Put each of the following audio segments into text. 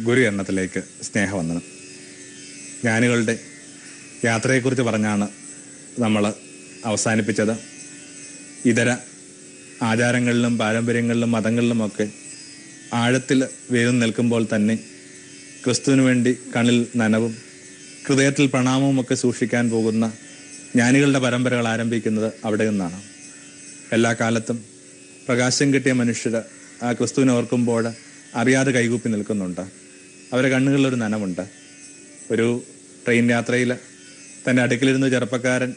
ഗുരുകരണത്തിലേക്ക് സ്നേഹവന്ദനം. ജ്ഞാനികളുടെ യാത്രയെക്കുറിച്ച് പറഞ്ഞാണ് നമ്മൾ അവസാനിപ്പിച്ചത്. ഇതര ആചാരങ്ങളിലും പാരമ്പര്യങ്ങളിലും മതങ്ങളിലുമൊക്കെ ആഴത്തിൽ വേരും നിൽക്കുമ്പോൾ തന്നെ ക്രിസ്തുവിന് വേണ്ടി കണ്ണിൽ നനവും ഹൃദയത്തിൽ പ്രണാമവും ഒക്കെ സൂക്ഷിക്കാൻ പോകുന്ന ജ്ഞാനികളുടെ പരമ്പരകൾ ആരംഭിക്കുന്നത് അവിടെ നിന്നാണ്. എല്ലാ കാലത്തും പ്രകാശം കിട്ടിയ മനുഷ്യർ ആ ക്രിസ്തുവിനെ ഓർക്കുമ്പോൾ അറിയാതെ കൈകൂപ്പി നിൽക്കുന്നുണ്ട്. അവരുടെ കണ്ണുകളിലൊരു നനവുണ്ട്. ഒരു ട്രെയിൻ യാത്രയിൽ തൻ്റെ അടുക്കിലിരുന്ന് ചെറുപ്പക്കാരൻ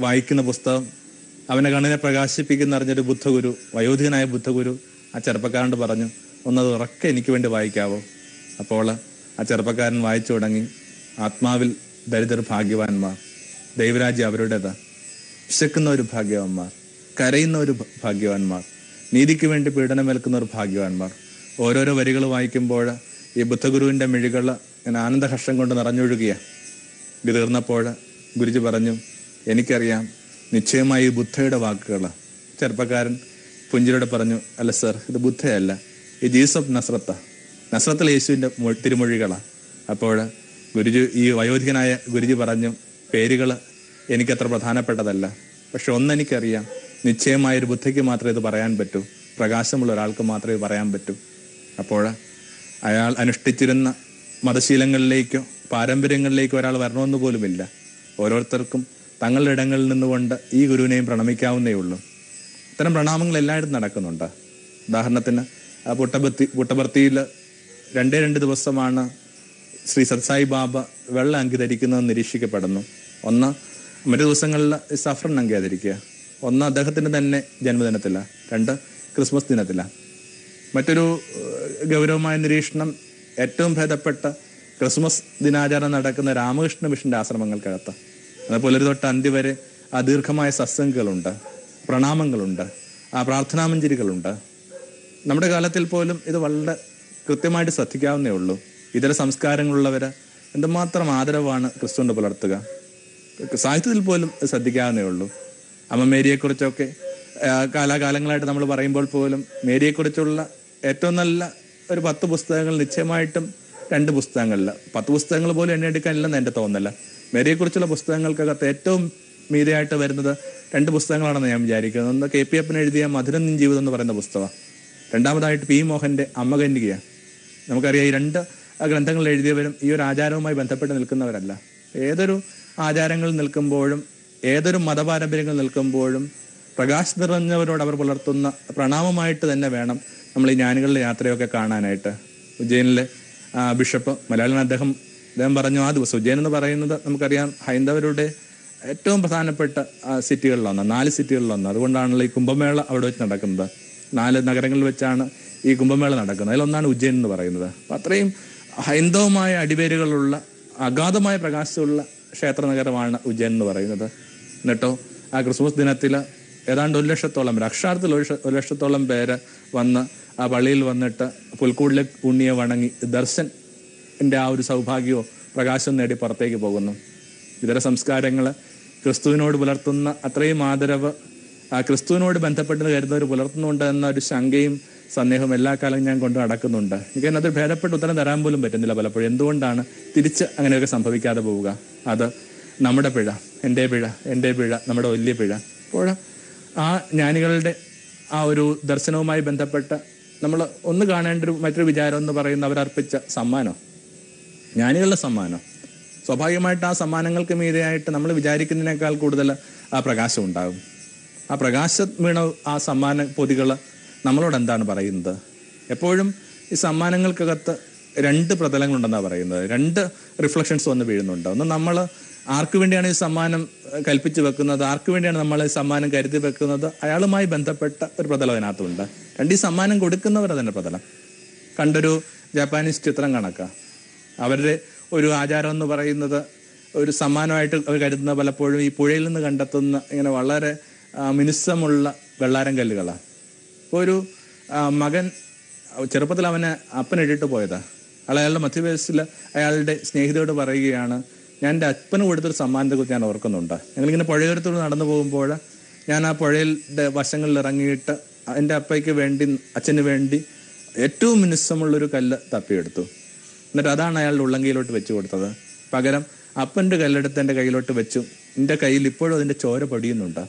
വായിക്കുന്ന പുസ്തകം അവനെ കണ്ണിനെ പ്രകാശിപ്പിക്കുന്നറിഞ്ഞൊരു ബുദ്ധഗുരു, വയോധികനായ ബുദ്ധഗുരു ആ ചെറുപ്പക്കാരനോട് പറഞ്ഞു, ഒന്നത് ഉറക്കെ എനിക്ക് വേണ്ടി വായിക്കാവോ? അപ്പോൾ ആ ചെറുപ്പക്കാരൻ വായിച്ചു തുടങ്ങി. ആത്മാവിൽ ദരിദ്രർ ഭാഗ്യവാന്മാർ, ദൈവരാജ്യം അവരുടേത്. വിശക്കുന്ന ഒരു ഭാഗ്യവാന്മാർ, കരയുന്ന ഒരു ഭാഗ്യവാന്മാർ, നീതിക്ക് വേണ്ടി പീഡനമേൽക്കുന്ന ഒരു ഭാഗ്യവാന്മാർ. ഓരോരോ വരികൾ വായിക്കുമ്പോൾ ഈ ബുദ്ധഗുരുവിൻ്റെ മിഴികൾ ഞാൻ ആനന്ദഹർഷം കൊണ്ട് നിറഞ്ഞൊഴുകിയ. ഇത് തീർന്നപ്പോൾ ഗുരുജി പറഞ്ഞു, എനിക്കറിയാം നിശ്ചയമായി ബുദ്ധയുടെ വാക്കുകൾ. ചെറുപ്പക്കാരൻ പുഞ്ചിരിയോടെ പറഞ്ഞു, അല്ല സർ, ഇത് ബുദ്ധയല്ല, ഈ ജീസസ് ഓഫ് നസ്രത്തിൽ യേശുവിൻ്റെ തിരുമൊഴികളാണ്. അപ്പോൾ ഗുരുജി, ഈ വയോധികനായ ഗുരുജി പറഞ്ഞു, പേരുകൾ എനിക്കത്ര പ്രധാനപ്പെട്ടതല്ല, പക്ഷെ ഒന്നെനിക്കറിയാം, നിശ്ചയമായൊരു ബുദ്ധയ്ക്ക് മാത്രമേ ഇത് പറയാൻ പറ്റൂ, പ്രകാശമുള്ള ഒരാൾക്ക് മാത്രമേ പറയാൻ പറ്റൂ. അപ്പോൾ അയാൾ അനുഷ്ഠിച്ചിരുന്ന മതശീലങ്ങളിലേക്കോ പാരമ്പര്യങ്ങളിലേക്കോ ഒരാൾ വരണമെന്ന് പോലുമില്ല. ഓരോരുത്തർക്കും തങ്ങളുടെ ഇടങ്ങളിൽ നിന്നുകൊണ്ട് ഈ ഗുരുവിനെയും പ്രണമിക്കാവുന്നേ ഉള്ളൂ. ഇത്തരം പ്രണാമങ്ങൾ എല്ലായിടത്തും നടക്കുന്നുണ്ട്. ഉദാഹരണത്തിന് പുട്ടപർത്തിയിൽ 2 ദിവസമാണ് ശ്രീ സത്സായി ബാബ വെള്ള അങ്കി ധരിക്കുന്നതെന്ന് നിരീക്ഷിക്കപ്പെടുന്നു. ഒന്ന്, മറ്റു ദിവസങ്ങളിൽ സഫ്രൻ അങ്കി ധരിക്കുക. ഒന്ന്, അദ്ദേഹത്തിൻ്റെ തന്നെ ജന്മദിനത്തിലാണ്. 2, ക്രിസ്മസ് ദിനത്തിലാണ്. മറ്റൊരു ഗൗരവമായ നിരീക്ഷണം, ഏറ്റവും ഭേദപ്പെട്ട ക്രിസ്മസ് ദിനാചാരം നടക്കുന്ന രാമകൃഷ്ണ മിഷന്റെ ആശ്രമങ്ങൾക്കകത്ത്. അത് പുലരി തൊട്ട് അന്തി വരെ ആ ദീർഘമായ സത്സംഗങ്ങളുണ്ട്, പ്രണാമങ്ങളുണ്ട്, ആ പ്രാർത്ഥനാമഞ്ജരികളുണ്ട്. നമ്മുടെ കാലത്തിൽ പോലും ഇത് വളരെ കൃത്യമായിട്ട് ശ്രദ്ധിക്കാവുന്നേ ഉള്ളൂ. ഇതര സംസ്കാരങ്ങളുള്ളവർ എന്തുമാത്രം ആദരവാണ് ക്രിസ്തുവിൻ്റെ പുലർത്തുക. സാഹിത്യത്തിൽ പോലും ശ്രദ്ധിക്കാവുന്നേ ഉള്ളൂ. അമ്മ മേരിയെക്കുറിച്ചൊക്കെ കാലാകാലങ്ങളായിട്ട് നമ്മൾ പറയുമ്പോൾ പോലും മേരിയെക്കുറിച്ചുള്ള ഏറ്റവും നല്ല ഒരു 10 പുസ്തകങ്ങൾ നിശ്ചയമായിട്ടും 2 പുസ്തകങ്ങളില്ല, 10 പുസ്തകങ്ങൾ പോലും എണ്ണിയെടുക്കാനില്ലെന്ന് എൻ്റെ തോന്നല. മേരിയെക്കുറിച്ചുള്ള പുസ്തകങ്ങൾക്കകത്ത് ഏറ്റവും മീതിയായിട്ട് വരുന്നത് 2 പുസ്തകങ്ങളാണെന്ന് ഞാൻ വിചാരിക്കുന്നത്. ഒന്ന് KP അപ്പൻ എഴുതിയ മധുരം നിൻ ജീവിതം എന്ന് പറയുന്ന പുസ്തകം. രണ്ടാമതായിട്ട് P മോഹൻ്റെ അമ്മകന്യകയാണ്. നമുക്കറിയാം, ഈ 2 ഗ്രന്ഥങ്ങൾ എഴുതിയവരും ഈ ഒരു ആചാരവുമായി ബന്ധപ്പെട്ട് നിൽക്കുന്നവരല്ല. ഏതൊരു ആചാരങ്ങളിൽ നിൽക്കുമ്പോഴും ഏതൊരു മതപാരമ്പര്യങ്ങൾ നിൽക്കുമ്പോഴും പ്രകാശം നിറഞ്ഞവരോട് അവർ പുലർത്തുന്ന പ്രണാമമായിട്ട് തന്നെ വേണം നമ്മൾ ഈ ജ്ഞാനികളുടെ യാത്രയൊക്കെ കാണാനായിട്ട്. ഉജ്ജയിനിലെ ബിഷപ്പ് മലയാളം അദ്ദേഹം പറഞ്ഞു, ആ ദിവസം ഉജ്ജയിൻ എന്ന് പറയുന്നത് നമുക്കറിയാം ഹൈന്ദവരുടെ ഏറ്റവും പ്രധാനപ്പെട്ട സിറ്റികളിലൊന്ന്, 4 സിറ്റികളിലൊന്ന്. അതുകൊണ്ടാണല്ലോ ഈ കുംഭമേള അവിടെ വെച്ച് നടക്കുന്നത്. 4 നഗരങ്ങളിൽ വെച്ചാണ് ഈ കുംഭമേള നടക്കുന്നത്. അതിലൊന്നാണ് ഉജ്ജയിൻ എന്ന് പറയുന്നത്. അപ്പം അത്രയും ഹൈന്ദവമായ അടിവേരുകളുള്ള അഗാധമായ പ്രകാശമുള്ള ക്ഷേത്ര നഗരമാണ് ഉജ്ജയിൻ എന്ന് പറയുന്നത്. എന്നിട്ടോ ആ ക്രിസ്മസ് ദിനത്തിൽ ഏതാണ്ട് 1 ലക്ഷത്തോളം പേര്, അക്ഷരാർത്ഥത്തിൽ 1 ലക്ഷത്തോളം പേര് വന്ന് ആ പള്ളിയിൽ വന്നിട്ട് പുൽക്കൂടിലെ ഉണ്ണിയെ വണങ്ങി ദർശൻ്റെ ആ ഒരു സൗഭാഗ്യവും പ്രകാശവും നേടി പുറത്തേക്ക് പോകുന്നു. ഇതര സംസ്കാരങ്ങൾ ക്രിസ്തുവിനോട് പുലർത്തുന്ന അത്രയും ആദരവ് ആ ക്രിസ്തുവിനോട് ബന്ധപ്പെട്ട് കരുതുന്നവർ പുലർത്തുന്നുണ്ട് എന്ന ഒരു ശങ്കയും സന്ദേഹവും എല്ലാ കാലവും ഞാൻ കൊണ്ട് നടക്കുന്നുണ്ട്. എനിക്ക് അതിനകത്ത് ഭേദപ്പെട്ട് ഉത്തരം തരാൻ പോലും പറ്റുന്നില്ല പലപ്പോഴും. എന്തുകൊണ്ടാണ് തിരിച്ച് അങ്ങനെയൊക്കെ സംഭവിക്കാതെ പോവുക? അത് നമ്മുടെ പിഴ, എൻ്റെ പിഴ, നമ്മുടെ വലിയ പിഴ. അപ്പോൾ ആ ജ്ഞാനികളുടെ ആ ഒരു ദർശനവുമായി ബന്ധപ്പെട്ട് നമ്മൾ ഒന്ന് കാണേണ്ട മറ്റൊരു വിചാരം എന്ന് പറയുന്ന അവരർപ്പിച്ച സമ്മാനം, ജ്ഞാനികളുടെ സമ്മാനം. സ്വാഭാവികമായിട്ട് ആ സമ്മാനങ്ങൾക്ക് മീതെയായിട്ട് നമ്മൾ വിചാരിക്കുന്നതിനേക്കാൾ കൂടുതൽ ആ പ്രകാശം ഉണ്ടാകും. ആ പ്രകാശം വീണ ആ സമ്മാന പൊതികൾ നമ്മളോട് എന്താണ് പറയുന്നത്? എപ്പോഴും ഈ സമ്മാനങ്ങൾക്കകത്ത് 2 പ്രതലങ്ങളുണ്ടെന്നാണ് പറയുന്നത്. 2 റിഫ്ലക്ഷൻസ് വന്ന് വീഴുന്നുണ്ട്. ഒന്ന്, നമ്മൾ ആർക്കു വേണ്ടിയാണ് ഈ സമ്മാനം കൽപ്പിച്ച് വെക്കുന്നത്, ആർക്കു വേണ്ടിയാണ് നമ്മൾ ഈ സമ്മാനം കരുതി വെക്കുന്നത്, അയാളുമായി ബന്ധപ്പെട്ട ഒരു പ്രതലം അതിനകത്തുണ്ട്. 2, ഈ സമ്മാനം കൊടുക്കുന്നവർ തന്നെ പ്രതലം. കണ്ടൊരു ജാപ്പാനീസ് ചിത്രം കണക്കാം. അവരുടെ ഒരു ആചാരം എന്ന് പറയുന്നത് ഒരു സമ്മാനമായിട്ട് അവർ കരുതുന്ന പലപ്പോഴും ഈ പുഴയിൽ നിന്ന് കണ്ടെത്തുന്ന ഇങ്ങനെ വളരെ മിനുസമുള്ള വെള്ളാരം കല്ലുകളാണ്. ഇപ്പോൾ ഒരു മകൻ ചെറുപ്പത്തിൽ അവനെ അപ്പനിട്ടിട്ട് പോയതാണ്. അയാളുടെ മധ്യവയസ്സിൽ അയാളുടെ സ്നേഹിതയോട് പറയുകയാണ്, ഞാൻ എൻ്റെ അപ്പന് കൊടുത്തൊരു സമ്മാനത്തെക്കുറിച്ച് ഞാൻ ഓർക്കുന്നുണ്ട്. ഞങ്ങളിങ്ങനെ പുഴയോരത്തോട് നടന്നു പോകുമ്പോൾ ഞാൻ ആ പുഴയുടെ വശങ്ങളിൽ ഇറങ്ങിയിട്ട് എൻ്റെ അപ്പയ്ക്ക് വേണ്ടി, അച്ഛന് വേണ്ടി ഏറ്റവും മിനുസമുള്ളൊരു കല്ല് തപ്പിയെടുത്തു. എന്നിട്ട് അതാണ് അയാളുടെ ഉള്ളങ്കയിലോട്ട് വെച്ച് കൊടുത്തത്. പകരം അപ്പൻ്റെ കല്ലെടുത്ത് എൻ്റെ കയ്യിലോട്ട് വെച്ചു. എൻ്റെ കയ്യിൽ ഇപ്പോഴും അതിൻ്റെ ചോര പൊടിയുന്നുണ്ട്.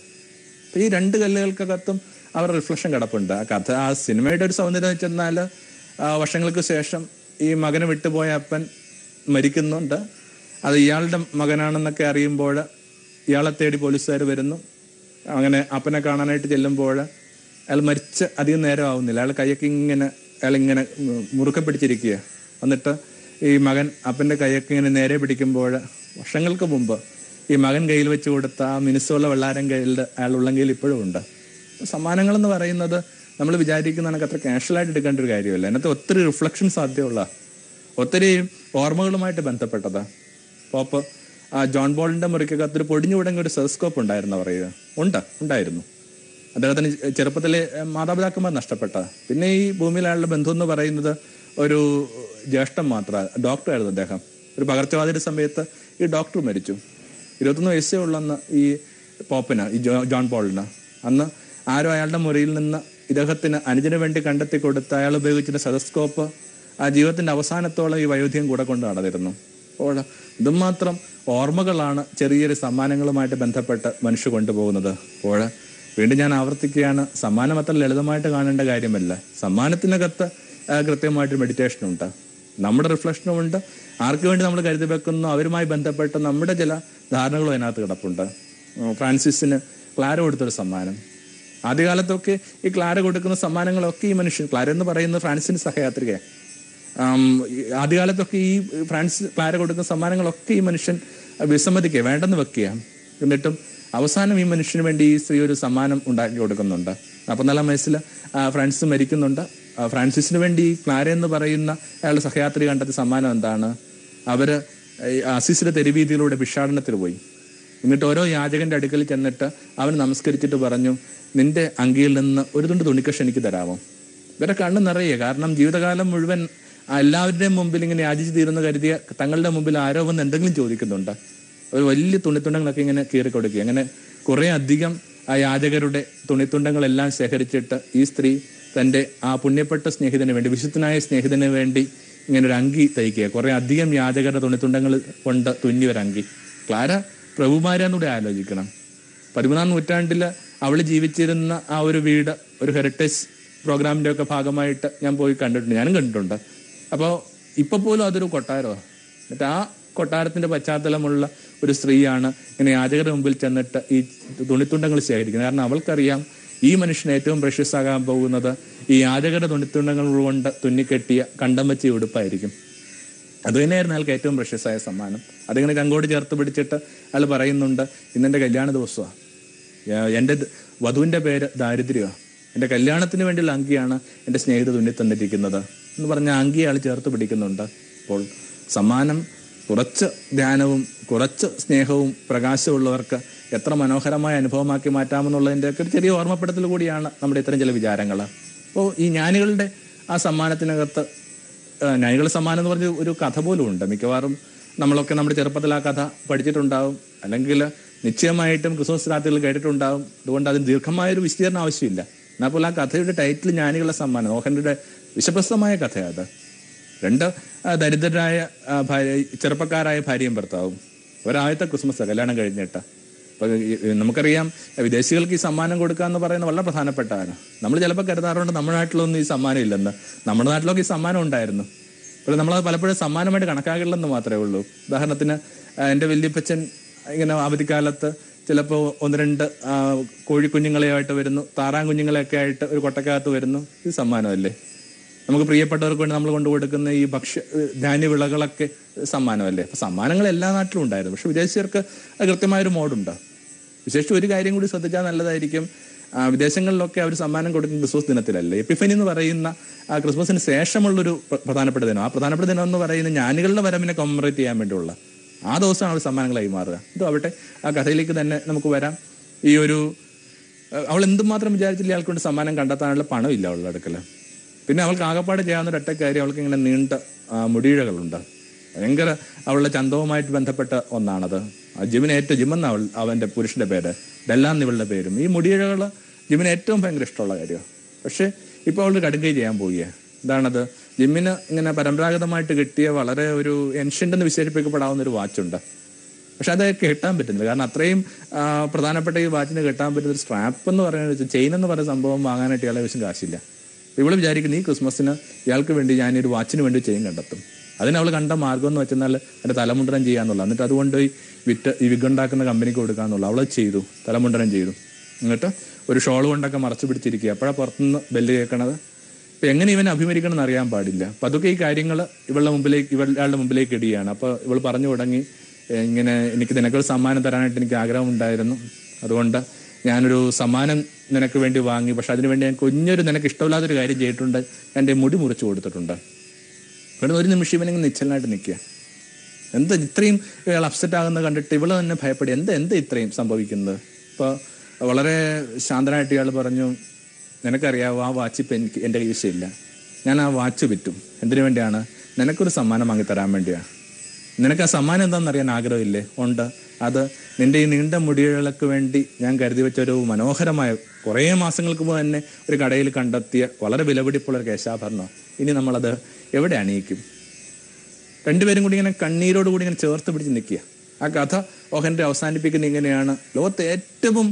അപ്പം ഈ രണ്ട് കല്ലുകൾക്കകത്തും അവരുടെ റിഫ്ലക്ഷൻ കിടപ്പുണ്ട്. ആ കഥ, ആ സിനിമയുടെ ഒരു സൗന്ദര്യം വെച്ചെന്നാൽ വർഷങ്ങൾക്ക് ശേഷം ഈ മകനെ വിട്ടുപോയ അപ്പൻ മരിക്കുന്നുണ്ട്. അത് ഇയാളുടെ മകനാണെന്നൊക്കെ അറിയുമ്പോൾ ഇയാളെ തേടി പോലീസുകാർ വരുന്നു. അങ്ങനെ അപ്പനെ കാണാനായിട്ട് ചെല്ലുമ്പോൾ അയാൾ മരിച്ച് അധികം നേരം ആവുന്നില്ല. അയാൾ കൈയൊക്കെ അയാളിങ്ങനെ മുറുക്കെ പിടിച്ചിരിക്കുക. എന്നിട്ട് ഈ മകൻ അപ്പൻ്റെ കൈയൊക്കെ ഇങ്ങനെ നേരെ പിടിക്കുമ്പോൾ വർഷങ്ങൾക്ക് മുമ്പ് ഈ മകൻ കയ്യിൽ വെച്ച് കൊടുത്ത ആ മിനുസമുള്ള വെള്ളാരം കയ്യിൽ അയാൾ ഉള്ളെങ്കിൽ ഇപ്പോഴും ഉണ്ട്. സമ്മാനങ്ങളെന്ന് പറയുന്നത് നമ്മൾ വിചാരിക്കുന്ന കണക്ക് അത്ര കാഷ്വലായിട്ട് എടുക്കേണ്ട ഒരു കാര്യമല്ല. അതിനകത്ത് ഒത്തിരി റിഫ്ലക്ഷൻ സാധ്യമുള്ള, ഒത്തിരി ഓർമ്മകളുമായിട്ട് ബന്ധപ്പെട്ടതാ. പോപ്പ് ജോൺ ബോളിൻ്റെ മുറിക്കകത്ത് ഒരു പൊടിഞ്ഞു തുടങ്ങിയ ഒരു സെസ്കോപ്പ് ഉണ്ടായിരുന്നു പറയുക. ഉണ്ടായിരുന്നു. അദ്ദേഹത്തിന് ചെറുപ്പത്തിലെ മാതാപിതാക്കന്മാർ നഷ്ടപ്പെട്ട. പിന്നെ ഈ ഭൂമിയിലെ അയാളുടെ ബന്ധു എന്ന് പറയുന്നത് ഒരു ജ്യേഷ്ഠൻ മാത്രമാണ്. ഡോക്ടറായിരുന്നു അദ്ദേഹം. ഒരു പകർച്ചവ്യാധിയുടെ സമയത്ത് ഈ ഡോക്ടർ മരിച്ചു. 21 വയസ്സേ ഉള്ളെന്ന് ഈ പോപ്പിന്, ഈ ജോൺ പോളിന്. അന്ന് ആരോ അയാളുടെ മുറിയിൽ നിന്ന് ഇദ്ദേഹത്തിന് അനുജന് വേണ്ടി കണ്ടെത്തി കൊടുത്ത് അയാൾ ഉപയോഗിച്ചിരുന്ന സ്റ്റെതസ്കോപ്പ് ആ ജീവിതത്തിൻ്റെ അവസാനത്തോളം ഈ വയോധികം കൂടെ കൊണ്ട് നടന്നിരുന്നു. അപ്പോൾ ഇതും മാത്രം ഓർമ്മകളാണ് ചെറിയൊരു സമ്മാനങ്ങളുമായിട്ട് ബന്ധപ്പെട്ട് മനുഷ്യ കൊണ്ടുപോകുന്നത്. അപ്പോൾ വീണ്ടും ഞാൻ ആവർത്തിക്കുകയാണ്, സമ്മാനം അത്ര ലളിതമായിട്ട് കാണേണ്ട കാര്യമല്ല. സമ്മാനത്തിനകത്ത് കൃത്യമായിട്ട് മെഡിറ്റേഷനുണ്ട്, നമ്മുടെ റിഫ്ലക്ഷനുമുണ്ട്. ആർക്ക് വേണ്ടി നമ്മൾ കരുതി വെക്കുന്നു അവരുമായി ബന്ധപ്പെട്ട് നമ്മുടെ ചില ധാരണകളും അതിനകത്ത് കിടപ്പുണ്ട്. ഫ്രാൻസിസിന് ക്ലാര കൊടുത്തൊരു സമ്മാനം. ആദ്യകാലത്തൊക്കെ ഈ ക്ലാര കൊടുക്കുന്ന സമ്മാനങ്ങളൊക്കെ ഈ മനുഷ്യൻ, ക്ലാര എന്ന് പറയുന്നത് ഫ്രാൻസിന് സഹയാത്രികയാണ്. ആദ്യകാലത്തൊക്കെ ഈ ക്ലാര കൊടുക്കുന്ന സമ്മാനങ്ങളൊക്കെ ഈ മനുഷ്യൻ വിസമ്മതിക്കുക, വേണ്ടെന്ന് വെക്കുക. എന്നിട്ടും അവസാനം ഈ മനുഷ്യന് വേണ്ടി ഈ സ്ത്രീ ഒരു സമ്മാനം ഉണ്ടാക്കി കൊടുക്കുന്നുണ്ട്. 14 വയസ്സിൽ ഫ്രാൻസിസ് മരിക്കുന്നുണ്ട്. ഫ്രാൻസിസിന് വേണ്ടി ഈ ക്ലാര എന്ന് പറയുന്ന അയാളുടെ സഹയാത്രി കണ്ടെത്തിയ സമ്മാനം എന്താണ്? അവർ അസീസിലെ തെരുവീതിയിലൂടെ ഭിക്ഷാടനത്തിൽ പോയി. എന്നിട്ട് ഓരോ യാചകന്റെ അടുക്കൽ ചെന്നിട്ട് അവൻ നമസ്കരിച്ചിട്ട് പറഞ്ഞു, നിന്റെ അങ്കിയിൽ നിന്ന് ഒരു തുണ്ട് തുണിക്കഷ എനിക്ക് തരാമോ? ഇവരെ കണ്ണ് നിറയെ. കാരണം ജീവിതകാലം മുഴുവൻ എല്ലാവരുടെയും മുമ്പിൽ ഇങ്ങനെ യാചിച്ച് തീരുന്ന കരുതിയ തങ്ങളുടെ മുമ്പിൽ ആരോ വന്ന് എന്തെങ്കിലും ചോദിക്കുന്നുണ്ട്. ഒരു വലിയ തുണിത്തുണ്ടങ്ങളൊക്കെ ഇങ്ങനെ കീറിക്കൊടുക്കുക. അങ്ങനെ കുറേ അധികം ആ യാചകരുടെ തുണിത്തുണ്ടങ്ങളെല്ലാം ശേഖരിച്ചിട്ട് ഈ സ്ത്രീ തൻ്റെ ആ പുണ്യപ്പെട്ട സ്നേഹിതന് വേണ്ടി, വിശുദ്ധനായ സ്നേഹിതന് വേണ്ടി ഇങ്ങനെ ഒരു അങ്കി തയ്ക്കുക. കുറേ അധികം യാചകരുടെ തുണിത്തുണ്ടങ്ങൾ കൊണ്ട് തുന്നിയൊരങ്കി. ക്ലാര പ്രഭുമാരാന്നൂടെ ആലോചിക്കണം. 13-ാം നൂറ്റാണ്ടിൽ അവൾ ജീവിച്ചിരുന്ന ആ ഒരു വീട് ഒരു ഹെറിറ്റേജ് പ്രോഗ്രാമിൻ്റെ ഒക്കെ ഭാഗമായിട്ട് ഞാൻ പോയി കണ്ടിട്ടുണ്ട്, ഞാനും കണ്ടിട്ടുണ്ട്. അപ്പോൾ ഇപ്പോൾ പോലും അതൊരു കൊട്ടാരമാണ്. എന്നിട്ട് ആ കൊട്ടാരത്തിൻ്റെ പശ്ചാത്തലമുള്ള ഒരു സ്ത്രീയാണ് ഇങ്ങനെ യാചകരുടെ മുമ്പിൽ ചെന്നിട്ട് ഈ തുണിത്തുണ്ടങ്ങൾ ശേഖരിക്കുന്നത്. കാരണം അവൾക്കറിയാം ഈ മനുഷ്യന് ഏറ്റവും പ്രഷ്യസ് ആകാൻ പോകുന്നത് ഈ യാചകരുടെ തുണിത്തുണ്ടങ്ങൾ കൊണ്ട് തുന്നിക്കെട്ടിയ കണ്ടം വെച്ച ഉടുപ്പായിരിക്കും. അത് തന്നെയായിരുന്നു അയാൾക്ക് ഏറ്റവും പ്രഷ്യസായ സമ്മാനം. അതിങ്ങനെ ചങ്കോട് ചേർത്ത് പിടിച്ചിട്ട് അയാൾ പറയുന്നുണ്ട്, ഇന്നെൻ്റെ കല്യാണ ദിവസമാണ്, എൻ്റെ വധുവിൻ്റെ പേര് ദാരിദ്ര്യമാണ്, എൻ്റെ കല്യാണത്തിന് വേണ്ടിയുള്ള അങ്കിയാണ് എൻ്റെ സ്നേഹിത തുന്നിത്തന്നിരിക്കുന്നത് എന്ന് പറഞ്ഞ അങ്കി അയാൾ ചേർത്ത് പിടിക്കുന്നുണ്ട്. അപ്പോൾ സമ്മാനം കുറച്ച് ധ്യാനവും കുറച്ച് സ്നേഹവും പ്രകാശമുള്ളവർക്ക് എത്ര മനോഹരമായ അനുഭവമാക്കി മാറ്റാമെന്നുള്ളതിൻ്റെ ഒക്കെ ഒരു ചെറിയ ഓർമ്മപ്പെടുത്തൽ കൂടിയാണ് നമ്മുടെ ഇത്തരം ചില വിചാരങ്ങൾ. അപ്പോൾ ഈ ജ്ഞാനികളുടെ ആ സമ്മാനത്തിനകത്ത്, ജ്ഞാനികളുടെ സമ്മാനം എന്ന് പറഞ്ഞ ഒരു കഥ പോലും ഉണ്ട്. മിക്കവാറും നമ്മളൊക്കെ നമ്മുടെ ചെറുപ്പത്തിൽ ആ കഥ പഠിച്ചിട്ടുണ്ടാവും, അല്ലെങ്കിൽ നിശ്ചയമായിട്ടും ക്രിസ്മസ് രാത്രികൾ കേട്ടിട്ടുണ്ടാവും. അതുകൊണ്ട് അതിന് ദീർഘമായൊരു വിശദീകരണം ആവശ്യമില്ല. എന്നാൽ പോലും ആ കഥയുടെ ടൈറ്റിൽ ജ്ഞാനികളുടെ സമ്മാനം, നോഹന്റെ വിശ്വപ്രസമായ കഥയാണ്. 2 ദരിദ്രരായ ചെറുപ്പക്കാരായ ഭാര്യയും ഭർത്താവും. ഒരാദ്യത്തെ ക്രിസ്മസ് കല്യാണം കഴിഞ്ഞിട്ട്. അപ്പം നമുക്കറിയാം വിദേശികൾക്ക് ഈ സമ്മാനം കൊടുക്കുക എന്ന് പറയുന്നത് വളരെ പ്രധാനപ്പെട്ടതാണ്. നമ്മൾ ചിലപ്പോൾ കരുതാറുണ്ട് നമ്മുടെ നാട്ടിലൊന്നും ഈ സമ്മാനം ഇല്ലെന്ന്. നമ്മുടെ നാട്ടിലൊക്കെ ഈ സമ്മാനം ഉണ്ടായിരുന്നു. അപ്പോൾ നമ്മളത് പലപ്പോഴും സമ്മാനമായിട്ട് കണക്കാക്കില്ലെന്ന് മാത്രമേ ഉള്ളൂ. ഉദാഹരണത്തിന് എൻ്റെ വല്യപ്പച്ചൻ ഇങ്ങനെ അവധിക്കാലത്ത് ചിലപ്പോൾ 1-2 കോഴിക്കുഞ്ഞുങ്ങളെയായിട്ട് വരുന്നു, താറാൻ കുഞ്ഞുങ്ങളെയൊക്കെ ആയിട്ട് ഒരു കൊട്ടക്കകത്ത് വരുന്നു. ഇത് സമ്മാനമല്ലേ? നമുക്ക് പ്രിയപ്പെട്ടവർക്ക് വേണ്ടി നമ്മൾ കൊണ്ടു കൊടുക്കുന്ന ഈ ധാന്യവിളകളൊക്കെ സമ്മാനമല്ലേ? അപ്പം സമ്മാനങ്ങൾ എല്ലാ നാട്ടിലും ഉണ്ടായിരുന്നു. പക്ഷെ വിദേശീയർക്ക് കൃത്യമായൊരു മോഡുണ്ട്. വിശേഷിച്ച് ഒരു കാര്യം കൂടി ശ്രദ്ധിച്ചാൽ നല്ലതായിരിക്കും. വിദേശങ്ങളിലൊക്കെ അവർ സമ്മാനം കൊടുക്കുന്ന ക്രിസ്മസ് ദിനത്തിലല്ലേ. എപ്പിഫനി എന്ന് പറയുന്ന ക്രിസ്മസിന് ശേഷമുള്ളൊരു പ്രധാനപ്പെട്ട ദിനം. ആ പ്രധാനപ്പെട്ട ദിനം എന്ന് പറയുന്നത് ജ്ഞാനികളുടെ വരവിനെ കമ്മറേറ്റ് ചെയ്യാൻ വേണ്ടിയുള്ള ആ ദിവസമാണ് അവർ സമ്മാനങ്ങൾ കൈമാറുക. ഇതാവട്ടെ ആ കഥയിലേക്ക് തന്നെ നമുക്ക് വരാം. ഈ ഒരു അവൾ എന്തുമാത്രം വിചാരിച്ചില്ല അയാൾക്ക് കൊണ്ട് സമ്മാനം കണ്ടെത്താനുള്ള പണമില്ല അവളുടെ അടുക്കൽ. പിന്നെ അവൾക്ക് ആകപ്പാട് ചെയ്യാവുന്ന ഒരൊറ്റ കാര്യം, അവൾക്ക് ഇങ്ങനെ നീണ്ട മുടിയിഴകളുണ്ട്. ഭയങ്കര അവളുടെ ചന്തവുമായിട്ട് ബന്ധപ്പെട്ട ഒന്നാണത്. ജിമെന്ന് അവൻ്റെ പുരുഷൻ്റെ പേര്, ഡെല്ലാന്ന് ഇവളുടെ പേരും. ഈ മുടിയിഴകൾ ജിമിന് ഏറ്റവും ഭയങ്കര ഇഷ്ടമുള്ള കാര്യമാണ്. പക്ഷേ ഇപ്പോൾ അവൾ കടുങ്കൈ ചെയ്യാൻ പോവുകയാണ്. എന്താണത്? ജിമ്മിന് ഇങ്ങനെ പരമ്പരാഗതമായിട്ട് കിട്ടിയ വളരെ ഒരു ഏൻഷ്യൻ്റ് എന്ന് വിശേഷിപ്പിക്കപ്പെടാവുന്ന ഒരു വാച്ചുണ്ട്. പക്ഷെ അത് കെട്ടാൻ പറ്റുന്നില്ല. കാരണം അത്രയും പ്രധാനപ്പെട്ട ഈ വാച്ചിന് കെട്ടാൻ പറ്റുന്ന ഒരു സ്ട്രാപ്പ് എന്ന് പറയുന്നത്, ചെയിൻ എന്ന് പറയുന്ന സംഭവം വാങ്ങാനായിട്ട് ഇയാളെ ആവശ്യം കാശില്ല. ഇവള് വിചാരിക്കുന്നു ഈ ക്രിസ്മസിന് ഇയാൾക്ക് വേണ്ടി ഞാനൊരു വാച്ചിന് വേണ്ടി ചെയിൻ കണ്ടെത്തും. അതിനവൾ കണ്ട മാർഗം എന്ന് വെച്ചാൽ എൻ്റെ തലമുണ്ടനം ചെയ്യാന്നുള്ള. എന്നിട്ട് അതുകൊണ്ട് ഈ വിഗുണ്ടാക്കുന്ന കമ്പനിക്ക് കൊടുക്കാന്നുള്ള. അവളത് ചെയ്തു, തലമുണ്ടനം ചെയ്തു. എന്നിട്ട് ഒരു ഷോൾ കൊണ്ടൊക്കെ മറച്ചു പിടിച്ചിരിക്കുക. അപ്പോഴാണ് പുറത്തുനിന്ന് ബെല്ല് കേൾക്കണത്. ഇപ്പം എങ്ങനെ ഇവനെ അഭിമുഖീകരിക്കണം എന്ന് അറിയാൻ പാടില്ല. അപ്പം അതൊക്കെ ഈ കാര്യങ്ങൾ ഇവളുടെ മുമ്പിലേക്ക് ഇടുകയാണ്. അപ്പോൾ ഇവൾ പറഞ്ഞു തുടങ്ങി, ഇങ്ങനെ എനിക്ക് നിനക്കൊരു സമ്മാനം തരാനായിട്ട് എനിക്ക് ആഗ്രഹമുണ്ടായിരുന്നു, അതുകൊണ്ട് ഞാനൊരു സമ്മാനം നിനക്ക് വേണ്ടി വാങ്ങി. പക്ഷെ അതിനുവേണ്ടി ഞാൻ കുഞ്ഞൊരു നിനക്ക് ഇഷ്ടമില്ലാത്തൊരു കാര്യം ചെയ്തിട്ടുണ്ട്, എൻ്റെ മുടി മുറിച്ച് കൊടുത്തിട്ടുണ്ട്. ഇവിടെ ഒരു നിമിഷം ഇവനിങ്ങനെ നിശ്ചലനായിട്ട് നിൽക്കുക. എന്താ ഇത്രയും ഇയാൾ അപ്സെറ്റ് ആകുന്നത് കണ്ടിട്ട് ഇവള് തന്നെ ഭയപ്പെടുക, എന്താ ഇത്രയും സംഭവിക്കുന്നത്. ഇപ്പോൾ വളരെ ശാന്തനായിട്ട് ഇയാൾ പറഞ്ഞു, നിനക്കറിയാവോ ആ വാച്ച് ഇപ്പം എൻ്റെ കൈവശമില്ല, ഞാൻ ആ വാച്ച് വിറ്റും. എന്തിനു വേണ്ടിയാണ്? നിനക്കൊരു സമ്മാനം വാങ്ങിത്തരാൻ വേണ്ടിയാണ്. നിനക്ക് ആ സമ്മാനം എന്താണെന്ന് അറിയാൻ ആഗ്രഹമില്ലേ? ഉണ്ട്. അത് നിന്റെ ഈ നീണ്ട മുടികൾക്ക് വേണ്ടി ഞാൻ കരുതി വെച്ചൊരു മനോഹരമായ, കുറേ മാസങ്ങൾക്ക് മുമ്പ് തന്നെ ഒരു കടയിൽ കണ്ടെത്തിയ വളരെ വിലപിടിപ്പുള്ള ഒരു കേശാഭരണം. ഇനി നമ്മളത് എവിടെ അണിയിക്കും? രണ്ടുപേരും കൂടി ഇങ്ങനെ കണ്ണീരോട് കൂടി ഇങ്ങനെ ചേർത്ത് പിടിച്ച് നിൽക്കുക. ആ കഥ ഓഹൻ്റെ അവസാനിപ്പിക്കുന്ന ഇങ്ങനെയാണ്: ലോകത്തെ ഏറ്റവും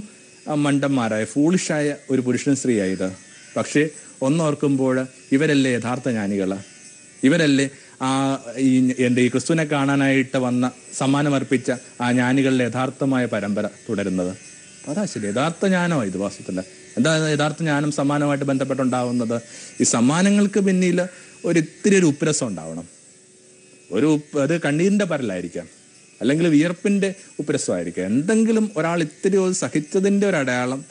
മണ്ടന്മാരായ, ഫൂളിഷായ ഒരു പുരുഷൻ സ്ത്രീയായത്. പക്ഷേ ഒന്നോർക്കുമ്പോൾ ഇവരല്ലേ യഥാർത്ഥ ജ്ഞാനികൾ, ഇവരല്ലേ ഈ ക്രിസ്തുവിനെ കാണാനായിട്ട് വന്ന സമ്മാനമർപ്പിച്ച ആ ജ്ഞാനികളുടെ യഥാർത്ഥമായ പരമ്പര തുടരുന്നത്. അതാ ശരി, യഥാർത്ഥ ജ്ഞാനമാണ് ഇത് വാസ്തവത്തിൽ. എന്താ യഥാർത്ഥ ജ്ഞാനം സമ്മാനമായിട്ട് ബന്ധപ്പെട്ടുണ്ടാവുന്നത്? ഈ സമ്മാനങ്ങൾക്ക് പിന്നിൽ ഇത്തിരി ഒരു ഉപ്പുരസം ഉണ്ടാവണം. അത് കണ്ണീരിൻ്റെ പരലായിരിക്കാം, അല്ലെങ്കിൽ വിയർപ്പിൻ്റെ ഉപ്പുരസമായിരിക്കാം. എന്തെങ്കിലും ഒരാൾ ഇത്തിരി സഹിച്ചതിൻ്റെ ഒരു അടയാളം,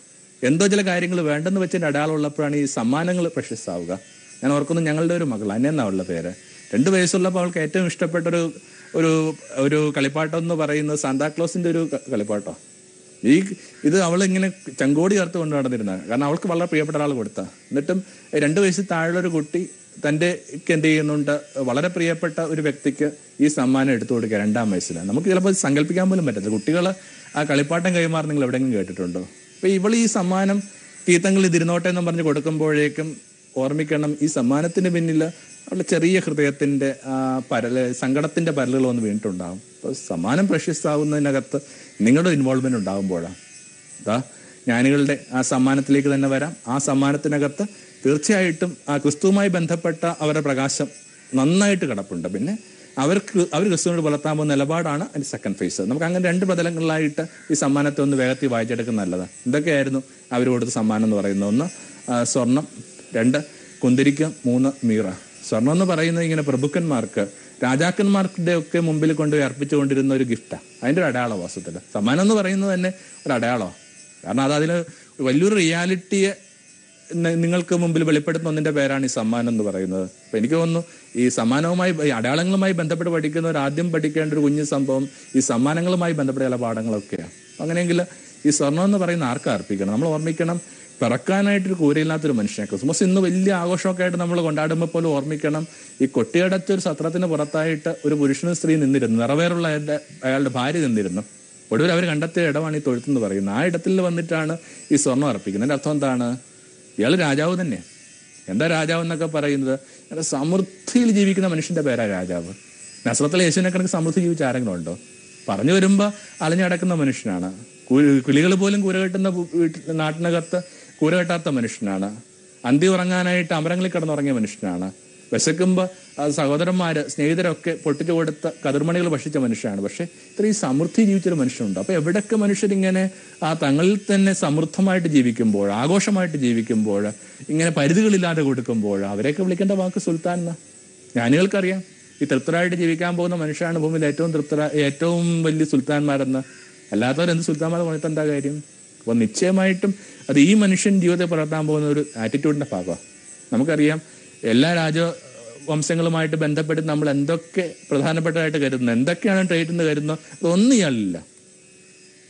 എന്തോ ചില കാര്യങ്ങൾ വേണ്ടെന്ന് വെച്ചതിൻ്റെ അടയാളം ഉള്ളപ്പോഴാണ് ഈ സമ്മാനങ്ങൾ പ്രശസ്തമാവുക. ഞാൻ ഓർക്കുന്നു, ഞങ്ങളുടെ ഒരു മകൾ അന്നെന്നാവുള്ള പേര്, 2 വയസ്സുള്ളപ്പോൾ അവൾക്ക് ഏറ്റവും ഇഷ്ടപ്പെട്ട ഒരു കളിപ്പാട്ടം എന്ന് പറയുന്നത് സാന്താക്ലോസിൻ്റെ ഒരു കളിപ്പാട്ടം. ഇത് അവളിങ്ങനെ ചങ്കോടി ചേർത്ത് കൊണ്ട് നടന്നിരുന്നത്. കാരണം അവൾക്ക് വളരെ പ്രിയപ്പെട്ട ഒരാൾ കൊടുത്ത. എന്നിട്ടും 2 വയസ്സിൽ താഴെയുള്ളൊരു കുട്ടി തൻ്റെ എന്ത് ചെയ്യുന്നുണ്ട്, വളരെ പ്രിയപ്പെട്ട ഒരു വ്യക്തിക്ക് ഈ സമ്മാനം എടുത്തു കൊടുക്കുക 2-ാം വയസ്സിൽ. നമുക്ക് ചിലപ്പോൾ സങ്കല്പിക്കാൻ പോലും പറ്റത്തില്ല. കുട്ടികൾ ആ കളിപ്പാട്ടം കൈമാറി നിങ്ങൾ എവിടെയെങ്കിലും കേട്ടിട്ടുണ്ടോ? അപ്പോൾ ഇവൾ ഈ സമ്മാനം കീർത്തങ്ങളിൽ ഇതിരുന്നോട്ടെ എന്ന് പറഞ്ഞ് കൊടുക്കുമ്പോഴേക്കും ഓർമ്മിക്കണം, ഈ സമ്മാനത്തിന് പിന്നിൽ അവളുടെ ചെറിയ ഹൃദയത്തിൻ്റെ സങ്കടത്തിൻ്റെ പരലുകൾ വന്ന് വീണിട്ടുണ്ടാകും. അപ്പോൾ സമ്മാനം പ്രശസ്തമാവുന്നതിനകത്ത് നിങ്ങളുടെ ഇൻവോൾവ്മെൻറ്റ് ഉണ്ടാകുമ്പോഴാണ്. ജ്ഞാനികളുടെ ആ സമ്മാനത്തിലേക്ക് തന്നെ വരാം. ആ സമ്മാനത്തിനകത്ത് തീർച്ചയായിട്ടും ആ ക്രിസ്തുവുമായി ബന്ധപ്പെട്ട അവരുടെ പ്രകാശം നന്നായിട്ട് കിടപ്പുണ്ട്. പിന്നെ അവർ ക്രിസ്തുവിനോട് പുലർത്താൻ പോകുന്ന നിലപാടാണ് അതിൻ്റെ സെക്കൻഡ് ഫേസ്. നമുക്ക് അങ്ങനെ 2 പ്രതലങ്ങളിലായിട്ട് ഈ സമ്മാനത്തെ ഒന്ന് വേഗത്തിൽ വായിച്ചെടുക്കുന്ന നല്ലതാണ്. എന്തൊക്കെയായിരുന്നു അവർ കൊടുത്ത സമ്മാനം എന്ന് പറയുന്നത്? 1 സ്വർണം, 2 കുന്തിരിക്കം, 3 മീറ. സ്വർണം എന്ന് പറയുന്നത് ഇങ്ങനെ പ്രഭുക്കന്മാർക്ക്, രാജാക്കന്മാരുടെ ഒക്കെ മുമ്പിൽ കൊണ്ടുപോയി അർപ്പിച്ചുകൊണ്ടിരുന്ന ഒരു ഗിഫ്റ്റാണ്. അതിൻ്റെ ഒരു അടയാള വാസ്തവത്തിൽ സമ്മാനം എന്ന് പറയുന്നത് തന്നെ ഒരു അടയാളമാണ്. കാരണം അതിന് വലിയൊരു റിയാലിറ്റിയെ നിങ്ങൾക്ക് മുമ്പിൽ വെളിപ്പെടുത്തുന്ന ഒന്നിൻ്റെ പേരാണ് ഈ സമ്മാനം എന്ന് പറയുന്നത്. അപ്പം എനിക്ക് തോന്നുന്നു ഈ സമ്മാനവുമായി, അടയാളങ്ങളുമായി ബന്ധപ്പെട്ട് പഠിക്കുന്നവർ ആദ്യം പഠിക്കേണ്ട ഒരു കുഞ്ഞു സംഭവം ഈ സമ്മാനങ്ങളുമായി ബന്ധപ്പെട്ട ചില പാഠങ്ങളൊക്കെയാണ്. അങ്ങനെയെങ്കിൽ ഈ സ്വർണം എന്ന് പറയുന്ന ആർക്കാ അർപ്പിക്കണം? നമ്മൾ ഓർമ്മിക്കണം, പിറക്കാനായിട്ടൊരു കൂരയില്ലാത്തൊരു മനുഷ്യനെ. ക്രിസ്മസ് ഇന്ന് വലിയ ആഘോഷമൊക്കെ ആയിട്ട് നമ്മൾ കൊണ്ടാടുമ്പോൾ പോലും ഓർമ്മിക്കണം, ഈ കൊട്ടിയടച്ചൊരു സത്രത്തിന് പുറത്തായിട്ട് ഒരു പുരുഷനും സ്ത്രീ നിന്നിരുന്നു, നിറവേറുള്ള അയാളുടെ ഭാര്യ നിന്നിരുന്നു. ഒടുവിൽ അവർ കണ്ടെത്തിയ ഇടമാണ് ഈ തൊഴുത്തെന്ന് പറയുന്നത്. ആ ഇടത്തിൽ വന്നിട്ടാണ് ഈ സ്വർണം അർപ്പിക്കുന്നത്. എൻ്റെ അർത്ഥം എന്താണ്? ഇയാൾ രാജാവ് തന്നെ. എന്താ രാജാവ് എന്നൊക്കെ പറയുന്നത്? സമൃദ്ധിയിൽ ജീവിക്കുന്ന മനുഷ്യൻ്റെ പേരാ രാജാവ്. നസ്രത്തിലെ യേശുവിനെ കണക്ക് സമൃദ്ധി ജീവിച്ച ആരെങ്കിലും ഉണ്ടോ? പറഞ്ഞു വരുമ്പോൾ അലഞ്ഞടക്കുന്ന മനുഷ്യനാണ്. കിളികൾ പോലും കൂര കെട്ടുന്ന നാട്ടിനകത്ത് കൂര കെട്ടാത്ത മനുഷ്യനാണ്. അന്തി ഉറങ്ങാനായിട്ട് അമരങ്ങളിൽ കിടന്നുറങ്ങിയ മനുഷ്യനാണ്. വിശക്കുമ്പോൾ സഹോദരന്മാർ, സ്നേഹിതരൊക്കെ പൊട്ടിച്ചു കൊടുത്ത കതിർമണികൾ ഭക്ഷിച്ച മനുഷ്യനാണ്. പക്ഷെ ഇത്രയും സമൃദ്ധി ജീവിച്ചൊരു മനുഷ്യനുണ്ട്. അപ്പോൾ എവിടെയൊക്കെ മനുഷ്യരിങ്ങനെ തങ്ങളിൽ തന്നെ സമൃദ്ധമായിട്ട് ജീവിക്കുമ്പോൾ, ആഘോഷമായിട്ട് ജീവിക്കുമ്പോൾ, ഇങ്ങനെ പരിധികളില്ലാതെ കൊടുക്കുമ്പോൾ അവരെയൊക്കെ വിളിക്കേണ്ട വാക്ക് സുൽത്താൻ എന്നാ. ജ്ഞാനികൾക്കറിയാം ഈ തൃപ്തരായിട്ട് ജീവിക്കാൻ പോകുന്ന മനുഷ്യരാണ് ഭൂമിയിൽ ഏറ്റവും വലിയ സുൽത്താൻമാരെന്ന്. അല്ലാത്തവരെന്ത് സുൽത്താൻമാരെ പറഞ്ഞിട്ട് എന്താ കാര്യം? അപ്പോൾ നിശ്ചയമായിട്ടും അത് ഈ മനുഷ്യൻ ജീവിതത്തെ പുലർത്താൻ പോകുന്ന ഒരു ആറ്റിറ്റ്യൂഡിൻ്റെ ഭാഗമാണ്. നമുക്കറിയാം എല്ലാ രാജവംശങ്ങളുമായിട്ട് ബന്ധപ്പെട്ട് നമ്മൾ എന്തൊക്കെ പ്രധാനപ്പെട്ടതായിട്ട് കരുതുന്നത്, എന്തൊക്കെയാണ് ട്രേറ്റ് എന്ന് കരുതുന്നത്, അതൊന്നും ഇയാളില്ല.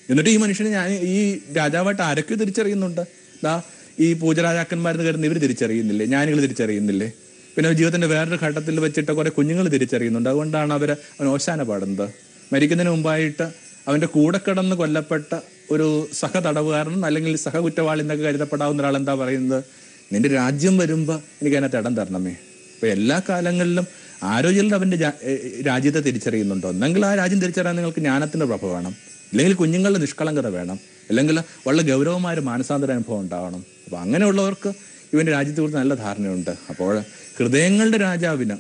എന്നിട്ട് ഈ മനുഷ്യനെ ഈ രാജാവായിട്ട് ആരൊക്കെ തിരിച്ചറിയുന്നുണ്ട്. ഈ പൂജരാജാക്കന്മാരെന്ന് കരുതുന്ന ഇവർ തിരിച്ചറിയുന്നില്ലേ? ജ്ഞാനികൾ തിരിച്ചറിയുന്നില്ലേ? പിന്നെ ജീവിതത്തിൻ്റെ വേറൊരു ഘട്ടത്തിൽ വെച്ചിട്ട് കുറേ കുഞ്ഞുങ്ങൾ തിരിച്ചറിയുന്നുണ്ട്. അതുകൊണ്ടാണ് അവൻ ഓശാന പാടുന്നത്. മരിക്കുന്നതിന് മുമ്പായിട്ട് അവൻ്റെ കൂടെ കിടന്ന് കൊല്ലപ്പെട്ട ഒരു സഹതടവുകാരൻ അല്ലെങ്കിൽ സഹകുറ്റവാളി എന്നൊക്കെ കരുതപ്പെടാവുന്ന ഒരാൾ എന്താ പറയുന്നത്? നിന്റെ രാജ്യം വരുമ്പോൾ എനിക്ക് അതിനകത്ത് ഇടം തരണമേ. അപ്പോൾ എല്ലാ കാലങ്ങളിലും ആരോ ചിലർ അവൻ്റെ രാജ്യത്തെ തിരിച്ചറിയുന്നുണ്ടോ? ഒന്നെങ്കിൽ ആ രാജ്യം തിരിച്ചറിയാൻ നിങ്ങൾക്ക് ജ്ഞാനത്തിൻ്റെ പ്രഭ വേണം, അല്ലെങ്കിൽ കുഞ്ഞുങ്ങളുടെ നിഷ്കളങ്കത വേണം, അല്ലെങ്കിൽ വളരെ ഗൗരവമായ ഒരു മാനസാന്തര അനുഭവം ഉണ്ടാവണം. അപ്പോൾ അങ്ങനെയുള്ളവർക്ക് ഇവൻ്റെ രാജ്യത്തെക്കുറിച്ച് നല്ല ധാരണയുണ്ട്. അപ്പോൾ ഹൃദയങ്ങളുടെ രാജാവിന്,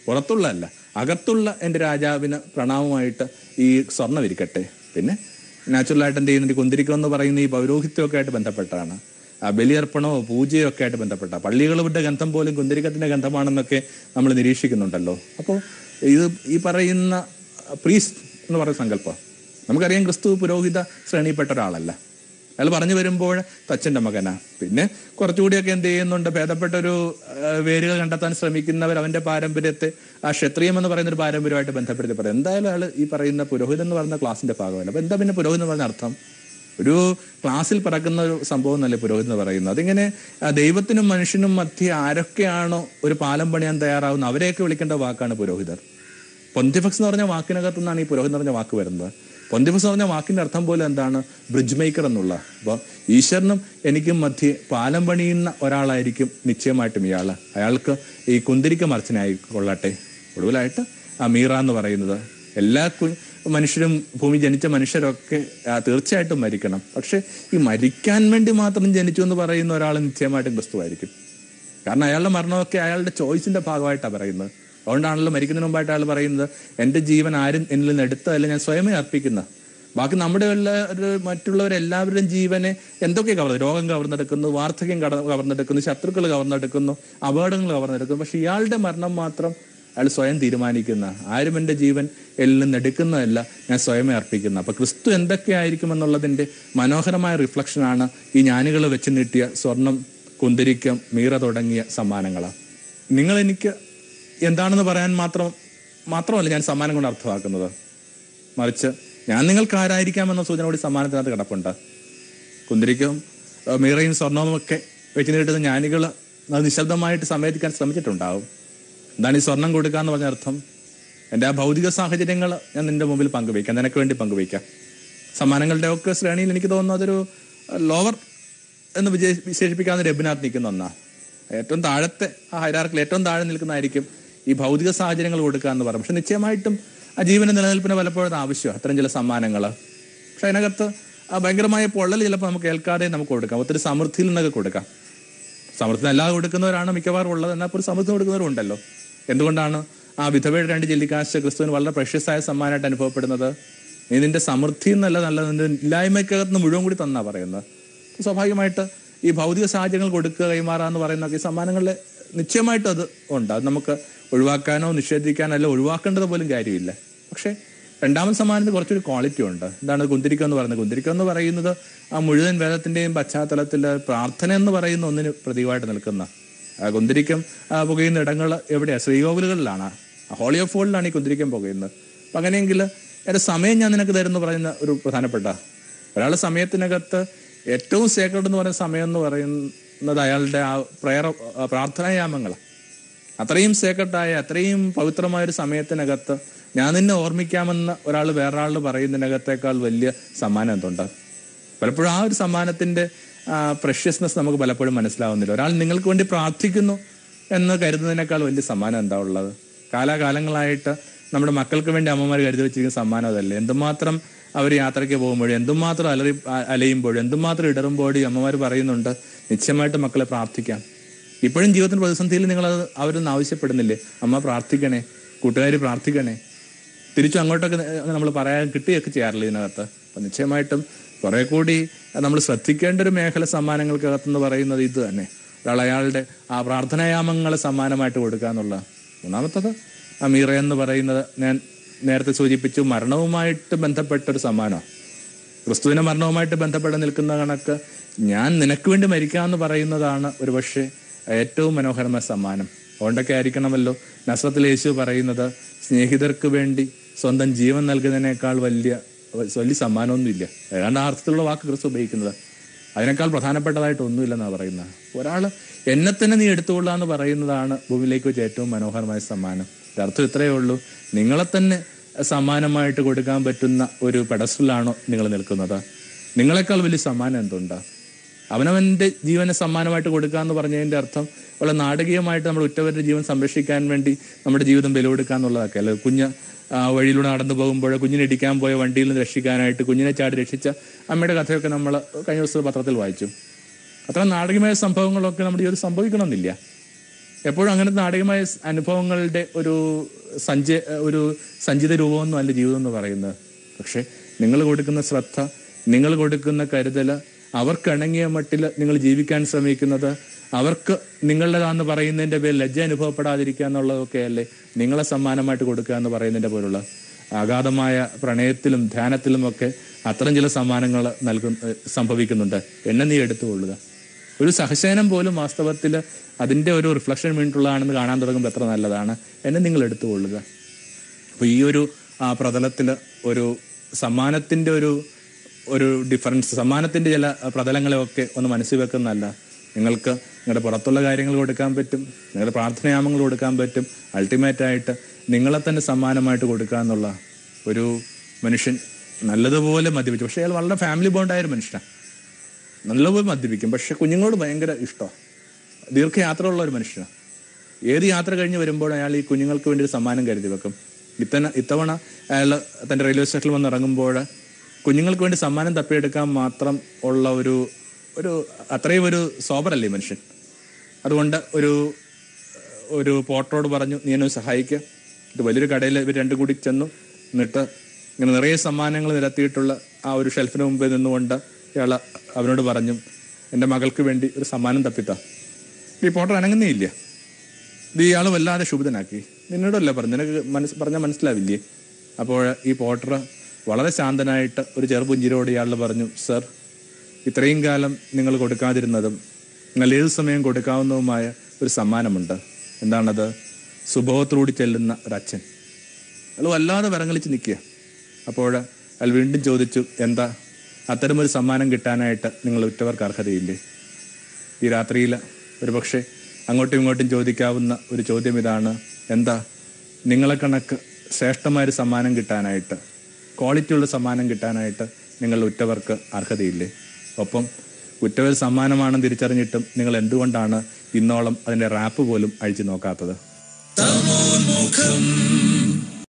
പുറത്തുള്ളതല്ല അകത്തുള്ള എൻ്റെ രാജാവിന് പ്രണാമമായിട്ട് ഈ സ്വർണ്ണം ഇരിക്കട്ടെ. പിന്നെ നാച്ചുറലായിട്ട് എന്ത് ചെയ്യുന്നുണ്ട്, കുന്തിരിക്കം എന്ന് പറയുന്ന ഈ പൗരോഹിത്യമൊക്കെ ആയിട്ട് ബന്ധപ്പെട്ടാണ്, ബലിയർപ്പണമോ പൂജയോ ഒക്കെ ആയിട്ട് ബന്ധപ്പെട്ട പള്ളികളുടെ ഗന്ധം പോലും കുന്തിരിക്കത്തിൻ്റെ ഗന്ധമാണെന്നൊക്കെ നമ്മൾ നിരീക്ഷിക്കുന്നുണ്ടല്ലോ. അപ്പോൾ ഇത് ഈ പറയുന്ന പ്രീസ്റ്റ് എന്ന് പറയുന്ന സങ്കല്പം നമുക്കറിയാം, ക്രിസ്തു പുരോഹിത ശ്രേണിയിൽപ്പെട്ട ഒരാളല്ല. അയാൾ പറഞ്ഞു വരുമ്പോൾ തച്ചൻ്റെ മകനാ. പിന്നെ കുറച്ചുകൂടിയൊക്കെ എന്ത് ചെയ്യുന്നുണ്ട്, ഭേദപ്പെട്ടൊരു വേരുകൾ കണ്ടെത്താൻ ശ്രമിക്കുന്നവർ അവൻ്റെ പാരമ്പര്യത്തെ ആ ക്ഷത്രിയം എന്ന് പറയുന്ന ഒരു പാരമ്പര്യമായിട്ട് ബന്ധപ്പെടുത്തി പറയും. എന്തായാലും അയാൾ ഈ പറയുന്ന പുരോഹിതൻ എന്ന് പറയുന്ന ക്ലാസിൻ്റെ ഭാഗമല്ല. അപ്പോൾ എന്താ പിന്നെ പുരോഹിതൻ എന്ന് പറഞ്ഞ അർത്ഥം? ഒരു ക്ലാസ്സിൽ പറക്കുന്ന ഒരു സംഭവം എന്നല്ലേ പുരോഹിതൻ എന്ന് പറയുന്നത്. അതിങ്ങനെ ദൈവത്തിനും മനുഷ്യനും മധ്യ ആരൊക്കെയാണോ ഒരു പാലം പണിയാൻ തയ്യാറാവുന്ന അവരെയൊക്കെ വിളിക്കേണ്ട വാക്കാണ് പുരോഹിതർ. പൊന്തിഫക്സ് എന്ന് പറഞ്ഞ വാക്കിനകത്തു നിന്നാണ് ഈ പുരോഹിതൻ എന്ന് പറഞ്ഞ വാക്ക് വരുന്നത്. പൊന്തിഫക്സ് എന്ന് പറഞ്ഞ വാക്കിൻ്റെ അർത്ഥം പോലും എന്താണ്? ബ്രിഡ്ജ് മേക്കർ എന്നുള്ള. അപ്പോൾ ഈശ്വരനും എനിക്കും മധ്യേ പാലം പണിയുന്ന ഒരാളായിരിക്കും നിശ്ചയമായിട്ടും ഇയാൾ. അയാൾക്ക് ഈ കുന്തിരിക്ക മർച്ചനായി കൊള്ളട്ടെ. ഒടുവിലായിട്ട് ആ മീറ എന്ന് പറയുന്നത്, എല്ലാ മനുഷ്യരും, ഭൂമി ജനിച്ച മനുഷ്യരൊക്കെ തീർച്ചയായിട്ടും മരിക്കണം. പക്ഷെ ഈ മരിക്കാൻ വേണ്ടി മാത്രം ജനിച്ചു എന്ന് പറയുന്ന ഒരാൾ നിശ്ചയമായിട്ടും ക്രിസ്തുവായിരിക്കും. കാരണം അയാളുടെ മരണമൊക്കെ അയാളുടെ ചോയ്സിന്റെ ഭാഗമായിട്ടാണ് പറയുന്നത്. അതുകൊണ്ടാണല്ലോ മരിക്കുന്നതിന് മുമ്പായിട്ട് അയാൾ പറയുന്നത്, എൻ്റെ ജീവൻ ആരും എന്നിൽ നിന്ന് എടുത്തതല്ല, ഞാൻ സ്വയമേ അർപ്പിക്കുന്ന. ബാക്കി നമ്മുടെ മറ്റുള്ളവരെല്ലാവരുടെയും ജീവനെ എന്തൊക്കെ കവർന്നു, രോഗം കവർന്നെടുക്കുന്നു, വാർദ്ധക്യം കവർന്നെടുക്കുന്നു, ശത്രുക്കൾ കവർന്നെടുക്കുന്നു, അപകടങ്ങൾ കവർന്നെടുക്കുന്നു. പക്ഷെ ഇയാളുടെ മരണം മാത്രം അയാൾ സ്വയം തീരുമാനിക്കുന്ന, ആരും എൻ്റെ ജീവൻ എന്നിൽ നിന്ന് എടുക്കുന്നതല്ല, ഞാൻ സ്വയമേ അർപ്പിക്കുന്ന. അപ്പൊ ക്രിസ്തു എന്തൊക്കെയായിരിക്കും എന്നുള്ളതിൻ്റെ മനോഹരമായ റിഫ്ലക്ഷനാണ് ഈ ജ്ഞാനികൾ വെച്ച് നീട്ടിയ സ്വർണം, കുന്തിരിക്കം, മീറ തുടങ്ങിയ സമ്മാനങ്ങളാണ്. നിങ്ങളെനിക്ക് എന്താണെന്ന് പറയാൻ മാത്രമല്ല ഞാൻ സമ്മാനം കൊണ്ട് അർത്ഥമാക്കുന്നത്, മറിച്ച് ഞാൻ നിങ്ങൾക്ക് ആരായിരിക്കാമെന്ന സൂചന കൂടി സമ്മാനത്തിനകത്ത് കിടപ്പുണ്ട്. കുന്തിരിക്കവും മീറയും സ്വർണവും ഒക്കെ വെച്ച് നീട്ടുന്ന ജ്ഞാനികൾ അത് നിശബ്ദമായിട്ട് സമയത്തിക്കാൻ ശ്രമിച്ചിട്ടുണ്ടാവും. എന്താണ് ഈ സ്വർണം കൊടുക്കുക എന്ന് പറഞ്ഞ അർത്ഥം? എൻ്റെ ആ ഭൗതിക സാഹചര്യങ്ങൾ ഞാൻ നിന്റെ മുമ്പിൽ പങ്കുവയ്ക്കാം, നിനക്ക് വേണ്ടി പങ്കുവയ്ക്കാം. സമ്മാനങ്ങളുടെ ഒക്കെ ശ്രേണിയിൽ എനിക്ക് തോന്നുന്നു അതൊരു ലോവർ എന്ന് വിശേഷിപ്പിക്കാവുന്ന രബിനകത്ത് നിൽക്കുന്ന ഒന്നാണ്. ഏറ്റവും താഴത്തെ ആ ഹൈറാർക്കിൽ ഏറ്റവും താഴെ നിൽക്കുന്നതായിരിക്കും ഈ ഭൗതിക സാഹചര്യങ്ങൾ കൊടുക്കുക എന്ന് പറയും. പക്ഷെ നിശ്ചയമായിട്ടും ആ ജീവന്റെ നിലനിൽപ്പിന് പലപ്പോഴും ആവശ്യമാണ് അത്തരം ചില സമ്മാനങ്ങൾ. പക്ഷെ അതിനകത്ത് ആ ഭയങ്കരമായ പൊള്ളൽ ചിലപ്പോൾ നമുക്ക് കേൾക്കാതെ നമുക്ക് കൊടുക്കാം. ഒത്തിരി സമൃദ്ധിയിൽ നിന്നൊക്കെ കൊടുക്കാം. സമൃദ്ധി അല്ലാതെ കൊടുക്കുന്നവരാണ് മിക്കവാറും ഉള്ളത്. എന്നാൽ ഇപ്പോൾ സമൃദ്ധി കൊടുക്കുന്നവരും ഉണ്ടല്ലോ. എന്തുകൊണ്ടാണ് ആ വിധവയുടെ 2 ജെല്ലിക്കാശ് ക്രിസ്തുവിന് വളരെ പ്രഷ്യസായ സമ്മാനമായിട്ട് അനുഭവപ്പെടുന്നത്? നീ നിന്റെ സമൃദ്ധി എന്നല്ല, നല്ല നിന്റെ ഇല്ലായ്മയ്ക്കകത്ത് നിന്ന് മുഴുവൻ കൂടി തന്നാ പറയുന്നത്. സ്വാഭാവികമായിട്ട് ഈ ഭൗതിക സാഹചര്യങ്ങൾ കൊടുക്കുക, കൈമാറുക എന്ന് പറയുന്ന ഈ സമ്മാനങ്ങളിൽ നിശ്ചയമായിട്ടും അത് ഉണ്ട്. അത് നമുക്ക് ഒഴിവാക്കാനോ നിഷേധിക്കാനോ അല്ല, ഒഴിവാക്കേണ്ടത് പോലും കാര്യമില്ല. പക്ഷേ രണ്ടാമത് സമ്മാനത്തിന് കുറച്ചൊരു ക്വാളിറ്റി ഉണ്ട്. എന്താണ് കുന്തിരിക്കം എന്ന് പറയുന്നത്? കുന്തിരിക്കം എന്ന് പറയുന്നത് ആ മുഴുവൻ വേദത്തിൻ്റെയും പശ്ചാത്തലത്തിൽ പ്രാർത്ഥന എന്ന് പറയുന്ന ഒന്നിന് പ്രതീകമായിട്ട് നിൽക്കുന്ന കുന്തിരിക്കം പുകയുന്ന ഇടങ്ങൾ എവിടെയാണ്? ശ്രീകോവിലുകളിലാണ്, ഹോളി ഓഫ് ഹോളിലാണ് ഈ കുന്തിരിക്കം പുകയുന്നത്. അപ്പം അങ്ങനെയെങ്കിൽ എൻ്റെ സമയം ഞാൻ നിനക്ക് തരുമെന്ന് പറയുന്ന ഒരു പ്രധാനപ്പെട്ട ഒരാളുടെ സമയത്തിനകത്ത് ഏറ്റവും സേക്രഡ് എന്ന് പറയുന്ന സമയം എന്ന് പറയുന്നത് അയാളുടെ ആ പ്രാർത്ഥനായാമങ്ങൾ. അത്രയും സേക്രഡായ, അത്രയും പവിത്രമായൊരു സമയത്തിനകത്ത് ഞാൻ നിന്നെ ഓർമ്മിക്കാമെന്ന് ഒരാൾ വേറൊരാൾ പറയുന്നതിനകത്തേക്കാൾ വലിയ സമ്മാനം എന്തുണ്ട്? പലപ്പോഴും ആ ഒരു സമ്മാനത്തിൻ്റെ പ്രഷ്യസ്നെസ് നമുക്ക് പലപ്പോഴും മനസ്സിലാവുന്നില്ല. ഒരാൾ നിങ്ങൾക്ക് വേണ്ടി പ്രാർത്ഥിക്കുന്നു എന്ന് കരുതുന്നതിനേക്കാൾ വലിയ സമ്മാനം എന്താ ഉള്ളത്? കാലാകാലങ്ങളായിട്ട് നമ്മുടെ മക്കൾക്ക് വേണ്ടി അമ്മമാർ കരുതി വെച്ചിരിക്കുന്ന സമ്മാനം അതല്ലേ? എന്തുമാത്രം അവർ യാത്രയ്ക്ക് പോകുമ്പോഴും, എന്തുമാത്രം അലയുമ്പോഴും, എന്തുമാത്രം ഇടറുമ്പോഴും അമ്മമാർ പറയുന്നുണ്ട്, നിശ്ചയമായിട്ട് മക്കളെ പ്രാർത്ഥിക്കാം. ഇപ്പോഴും ജീവിതത്തിന്റെ പ്രതിസന്ധിയിൽ നിങ്ങളത് അവരൊന്നും ആവശ്യപ്പെടുന്നില്ലേ? അമ്മ പ്രാർത്ഥിക്കണേ, കൂട്ടുകാർ പ്രാർത്ഥിക്കണേ. തിരിച്ചു അങ്ങോട്ടൊക്കെ നമ്മൾ പറയാൻ കിട്ടുകയൊക്കെ ചെയ്യാറില്ല ഇതിനകത്ത്. അപ്പം നിശ്ചയമായിട്ടും കുറെ കൂടി നമ്മൾ ശ്രദ്ധിക്കേണ്ട ഒരു മേഖല സമ്മാനങ്ങൾക്കകത്തെന്ന് പറയുന്നത് ഇത് തന്നെ. ഒരാൾ അയാളുടെ ആ പ്രാർത്ഥനായാമങ്ങളെ സമ്മാനമായിട്ട് കൊടുക്കുക എന്നുള്ള. മൂന്നാമത്തത് ആ മീറ എന്ന് പറയുന്നത് ഞാൻ നേരത്തെ സൂചിപ്പിച്ചു, മരണവുമായിട്ട് ബന്ധപ്പെട്ടൊരു സമ്മാനമാണ്. ക്രിസ്തുവിന്റെ മരണവുമായിട്ട് ബന്ധപ്പെട്ട് നിൽക്കുന്ന കണക്ക് ഞാൻ നിനക്ക് വേണ്ടി മരിക്കാമെന്ന് പറയുന്നതാണ് ഒരുപക്ഷെ ഏറ്റവും മനോഹരമായ സമ്മാനം. അതുകൊണ്ടൊക്കെ ആയിരിക്കണമല്ലോ നസ്രത്തിൽ യേശു പറയുന്നത്, സ്നേഹിതർക്ക് വേണ്ടി സ്വന്തം ജീവൻ നൽകുന്നതിനേക്കാൾ വലിയ സമ്മാനമൊന്നുമില്ല. ഏതാണ്ട് ആ അർത്ഥത്തിലുള്ള വാക്ക് ക്രിസ്തു ഉപയോഗിക്കുന്നത്. അതിനേക്കാൾ പ്രധാനപ്പെട്ടതായിട്ട് ഒന്നുമില്ലെന്നാണ് പറയുന്നത്. ഒരാൾ എന്നെ തന്നെ നീ എടുത്തുകൊള്ളുക എന്ന് പറയുന്നതാണ് ഭൂമിയിലേക്ക് വെച്ച് ഏറ്റവും മനോഹരമായ സമ്മാനം. അർത്ഥം ഇത്രയേ ഉള്ളൂ, നിങ്ങളെ തന്നെ സമ്മാനമായിട്ട് കൊടുക്കാൻ പറ്റുന്ന ഒരു പെഡസ്റ്റലാണോ നിങ്ങൾ നിൽക്കുന്നത്? നിങ്ങളെക്കാൾ വലിയ സമ്മാനം എന്തുണ്ട്? അവനവൻ്റെ ജീവനെ സമ്മാനമായിട്ട് കൊടുക്കുക എന്ന് പറഞ്ഞതിൻ്റെ അർത്ഥം വളരെ നാടകീയമായിട്ട് നമ്മൾ ഉറ്റവരുടെ ജീവൻ സംരക്ഷിക്കാൻ വേണ്ടി നമ്മുടെ ജീവിതം ബലികൊടുക്കുക എന്നുള്ളതൊക്കെ അല്ല. വഴിയിലൂടെ നടന്നു പോകുമ്പോൾ കുഞ്ഞിനെ ഇടിക്കാൻ പോയ വണ്ടിയിൽ നിന്ന് രക്ഷിക്കാനായിട്ട് കുഞ്ഞിനെ ചാടി രക്ഷിച്ച അമ്മയുടെ കഥയൊക്കെ നമ്മൾ കഴിഞ്ഞ ദിവസം പത്രത്തിൽ വായിച്ചു. അത്ര നാടകീയമായ സംഭവങ്ങളൊക്കെ നമ്മുടെ ജീവിതം സംഭവിക്കണമെന്നില്ല. എപ്പോഴും അങ്ങനത്തെ നാടകീയമായ അനുഭവങ്ങളുടെ ഒരു സഞ്ചിത രൂപമൊന്നും അല്ല ജീവിതം എന്ന് പറയുന്നത്. പക്ഷെ നിങ്ങൾ കൊടുക്കുന്ന ശ്രദ്ധ, നിങ്ങൾ കൊടുക്കുന്ന കരുതൽ, അവർക്കിണങ്ങിയ മട്ടിൽ നിങ്ങൾ ജീവിക്കാൻ ശ്രമിക്കുന്നത്, അവർക്ക് നിങ്ങളുടേതാണെന്ന് പറയുന്നതിൻ്റെ പേരിൽ ലജ്ജ അനുഭവപ്പെടാതിരിക്കുക എന്നുള്ളതൊക്കെ അല്ലേ നിങ്ങളെ സമ്മാനമായിട്ട് കൊടുക്കുക എന്ന് പറയുന്നതിൻ്റെ പോലുള്ള അഗാധമായ പ്രണയത്തിലും ധ്യാനത്തിലും ഒക്കെ അത്തരം ചില സമ്മാനങ്ങൾ സംഭവിക്കുന്നുണ്ട്. എന്നെ നീ എടുത്തുകൊള്ളുക. ഒരു സഹശയനം പോലും വാസ്തവത്തിൽ അതിൻ്റെ ഒരു റിഫ്ലക്ഷൻ വേണ്ടിയിട്ടുള്ളതാണെന്ന് കാണാൻ തുടങ്ങുമ്പോൾ എത്ര നല്ലതാണ്. എന്നെ നിങ്ങൾ എടുത്തുകൊള്ളുക. അപ്പോൾ ഈ ഒരു പ്രതലത്തിൽ ഒരു സമ്മാനത്തിൻ്റെ ഒരു ഡിഫറൻസ്, സമ്മാനത്തിൻ്റെ ചില പ്രതലങ്ങളെയൊക്കെ ഒന്ന് മനസ്സിൽ വെക്കുന്നതല്ല. നിങ്ങൾക്ക് നിങ്ങളുടെ പുറത്തുള്ള കാര്യങ്ങൾ കൊടുക്കാൻ പറ്റും, നിങ്ങളുടെ പ്രാർത്ഥനയാമങ്ങൾ കൊടുക്കാൻ പറ്റും. അൾട്ടിമേറ്റായിട്ട് നിങ്ങളെ തന്നെ സമ്മാനമായിട്ട് കൊടുക്കുക എന്നുള്ള ഒരു മനുഷ്യൻ നല്ലതുപോലെ മദ്യപിച്ചു. പക്ഷേ അയാൾ വളരെ ഫാമിലി ബോണ്ടായൊരു മനുഷ്യനാണ്. നല്ലപോലെ മദ്യപിക്കും, പക്ഷെ കുഞ്ഞുങ്ങളോട് ഭയങ്കര ഇഷ്ടമാണ്. ദീർഘയാത്ര ഉള്ള ഒരു മനുഷ്യനാണ്. ഏത് യാത്ര കഴിഞ്ഞ് വരുമ്പോൾ അയാൾ ഈ കുഞ്ഞുങ്ങൾക്ക് വേണ്ടി ഒരു സമ്മാനം കരുതി വെക്കും. ഇത്തവണ അയാൾ തൻ്റെ റെയിൽവേ സ്റ്റേഷനിൽ വന്ന് ഇറങ്ങുമ്പോൾ കുഞ്ഞുങ്ങൾക്ക് വേണ്ടി സമ്മാനം തപ്പിയെടുക്കാൻ മാത്രം ഉള്ള ഒരു അത്രയും ഒരു സോബറല്ലേ മനുഷ്യൻ. അതുകൊണ്ട് ഒരു പോർട്ടറോട് പറഞ്ഞു, നീ എന്നെ സഹായിക്കുക. ഇത് വലിയൊരു കടയിൽ ഇവർ രണ്ടും കൂടി ചെന്നു. എന്നിട്ട് ഇങ്ങനെ നിറയെ സമ്മാനങ്ങൾ നിരത്തിയിട്ടുള്ള ആ ഒരു ഷെൽഫിന് മുമ്പിൽ നിന്നുകൊണ്ട് ഇയാൾ അവനോട് പറഞ്ഞു, എൻ്റെ മകൾക്ക് വേണ്ടി ഒരു സമ്മാനം തപ്പിത്താ. ഈ പോർട്ടർ അനങ്ങുന്നേ ഇല്ല. ഇത് ഇയാൾ വല്ലാതെ ശുഭിതനാക്കി. നിന്നോടല്ല പറഞ്ഞു, നിനക്ക് പറഞ്ഞാൽ മനസ്സിലാവില്ലേ? അപ്പോൾ ഈ പോർട്ടർ വളരെ ശാന്തനായിട്ട് ഒരു ചെറുപുഞ്ചിരോട് ഇയാൾ പറഞ്ഞു, സർ, ഇത്രയും കാലം നിങ്ങൾ കൊടുക്കാതിരുന്നതും നിങ്ങൾ ഏത് സമയം കൊടുക്കാവുന്നതുമായ ഒരു സമ്മാനമുണ്ട്. എന്താണത്? സുബോധത്തോടി ചെല്ലുന്ന ഒരച്ഛൻ. അയാൾ വല്ലാതെ വിറങ്ങലിച്ച് നിൽക്കുക. അപ്പോൾ അയാൾ വീണ്ടും ചോദിച്ചു, എന്താ അത്തരമൊരു സമ്മാനം കിട്ടാനായിട്ട് നിങ്ങൾ ഉറ്റവർക്ക് അർഹതയില്ലേ? ഈ രാത്രിയിൽ ഒരു പക്ഷേ അങ്ങോട്ടും ഇങ്ങോട്ടും ചോദിക്കാവുന്ന ഒരു ചോദ്യം ഇതാണ്, എന്താ നിങ്ങളെ കണക്ക് ശ്രേഷ്ഠമായൊരു സമ്മാനം കിട്ടാനായിട്ട്, ക്വാളിറ്റിയുള്ള സമ്മാനം കിട്ടാനായിട്ട് നിങ്ങൾ ഉറ്റവർക്ക് അർഹതയില്ലേ? ഒപ്പം ഉറ്റവർ സമ്മാനമാണെന്ന് തിരിച്ചറിഞ്ഞിട്ടും നിങ്ങൾ എന്തുകൊണ്ടാണ് ഇന്നോളം അതിൻ്റെ റാപ്പ് പോലും അഴിച്ചു നോക്കാത്തത്?